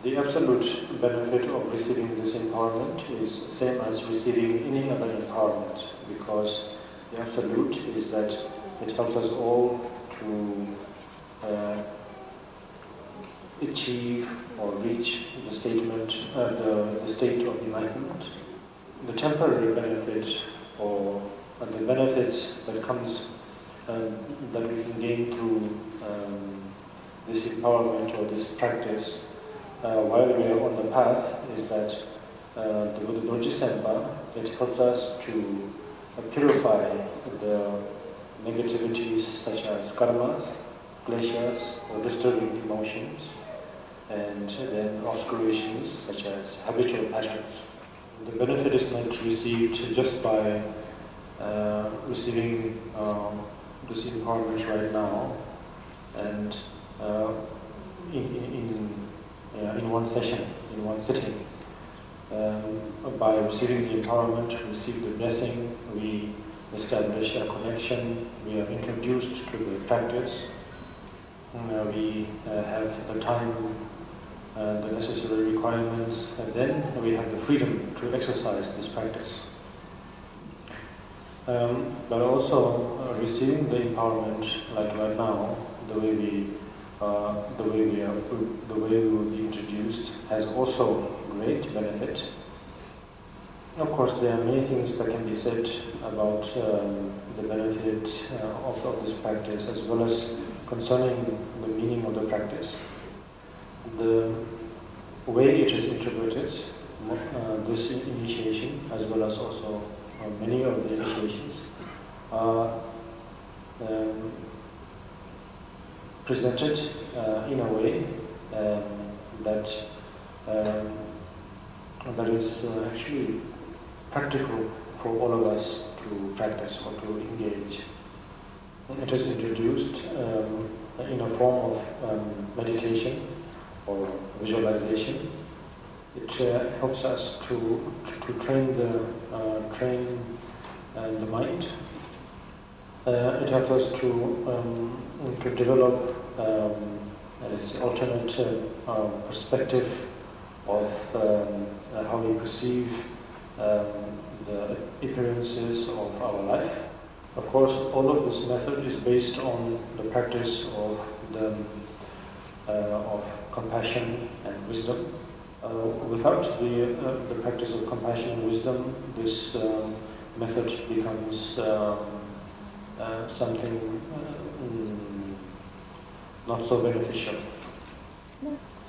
The absolute benefit of receiving this empowerment is the same as receiving any other empowerment, because the absolute is that it helps us all to achieve or reach the the state of enlightenment. The temporary benefit or the benefits that comes that we can gain through this empowerment or this practice while we are on the path is that with the Dorje Sempa, it helps us to purify the negativities such as karmas, kleshas, or disturbing emotions, and then obscurations such as habitual patterns. The benefit is not received just by receiving this empowerment right now and in one session, in one sitting. By receiving the empowerment, we receive the blessing, we establish a connection, we are introduced to the practice, we have the time, the necessary requirements, and then we have the freedom to exercise this practice. But also receiving the empowerment, like right now, the way we will be introduced, has also great benefit. Of course, there are many things that can be said about the benefit of this practice, as well as concerning the meaning of the practice. The way it is interpreted, this initiation, as well as also many of the initiations, are presented in a way that is actually practical for all of us to practice or to engage. It is introduced in a form of meditation or visualization. It helps us to train the mind. It helps us to develop its alternate perspective of how we perceive the appearances of our life. Of course, all of this method is based on the practice of compassion and wisdom. Without the practice of compassion and wisdom, this method becomes something not so beneficial.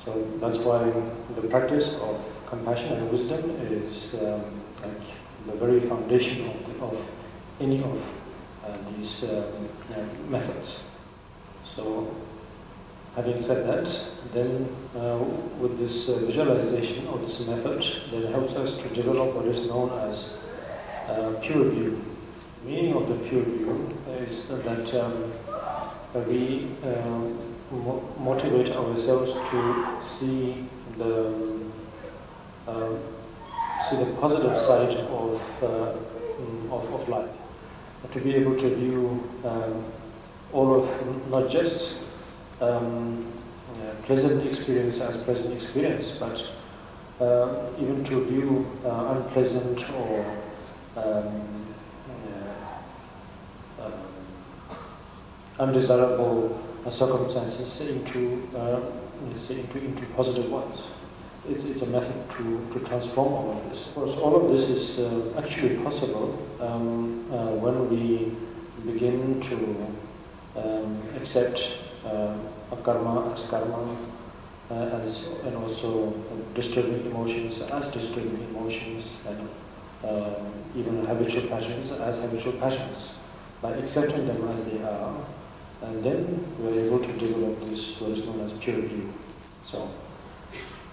So that's why the practice of compassion and wisdom is like the very foundation of any of these methods. So, having said that, then with this visualization of this method, then it helps us to develop what is known as pure view. The meaning of the pure view is that we motivate ourselves to see the positive side of life, to be able to view all of not just pleasant experience as pleasant experience, but even to view unpleasant or undesirable circumstances into positive ones. It's a method to transform all of this. Of course, all of this is actually possible when we begin to accept karma as karma, and also disturbing emotions as disturbing emotions, and even habitual passions as habitual passions. By accepting them as they are, and then we are able to develop this what is known as pure view. So,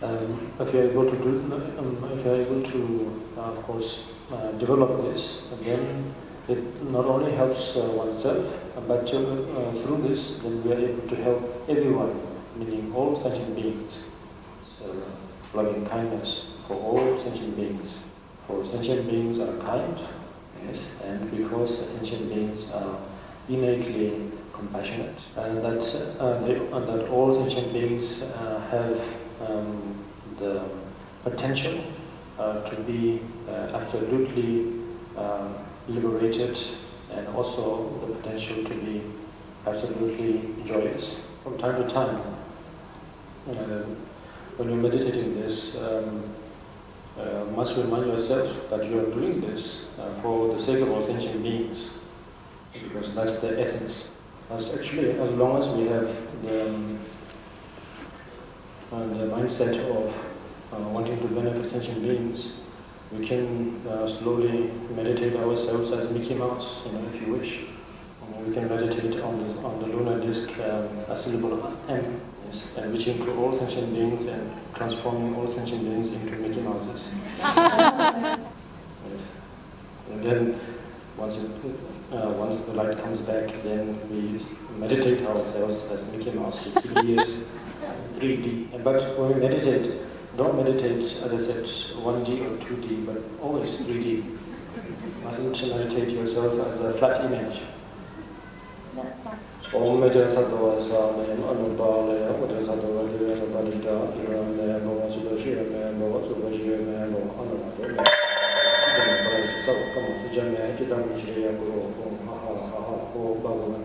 if you are able to, of course, develop this, then it not only helps oneself, but through this, then we are able to help everyone, meaning all sentient beings. So, loving kindness for all sentient beings. For sentient beings are kind, yes, and because sentient beings are innately compassionate, and that all sentient beings have the potential to be absolutely liberated, and also the potential to be absolutely joyous. From time to time, when you're meditating this, must remind yourself that you are doing this for the sake of all sentient beings, because that's the essence. That's actually, as long as we have the mindset of wanting to benefit sentient beings, we can slowly meditate ourselves as Mickey Mouse, if you wish. We can meditate on the lunar disc, a syllable of M, and reaching to all sentient beings and transforming all sentient beings into Mickey Mouses. And then, once the light comes back, then we meditate ourselves as Mickey Mouse with 3 years, 3D. But when we meditate, don't meditate, as I said, 1D or 2D, but always 3D. You mustn't meditate yourself as a flat image. Om Medya Sattva Same Anubale Uda Sattva Liya Nubadita Iram Ne Bhava Sudashi Me Bhava Sudashi Me Bhava Anubale Sijame Bhava Sattva Kama Sijame Kitam Shriya Guru Om Maha Maha Ho Bhagavan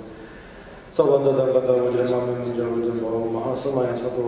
Savadada Gata Vajramami Vajra Vajra Maha Samaya Sattva